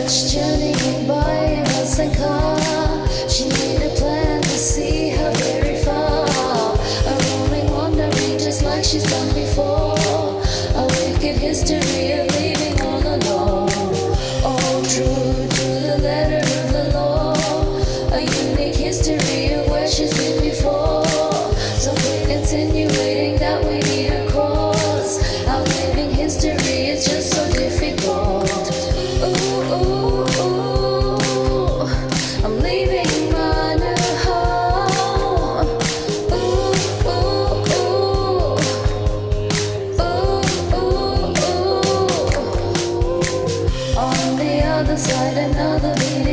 Journeying by a Mustang car, she made a plan to see her very far. A roaming, wandering, just like she's done before. A wicked history of leaving all alone. All true to the letter of the law. A unique history of where she's been before. So we're insinuating that we need a cause. Outliving history is just so difficult. Ooh, ooh. I'm leaving my new home. Ooh, ooh, ooh. Ooh, ooh, ooh. On the other side, another video.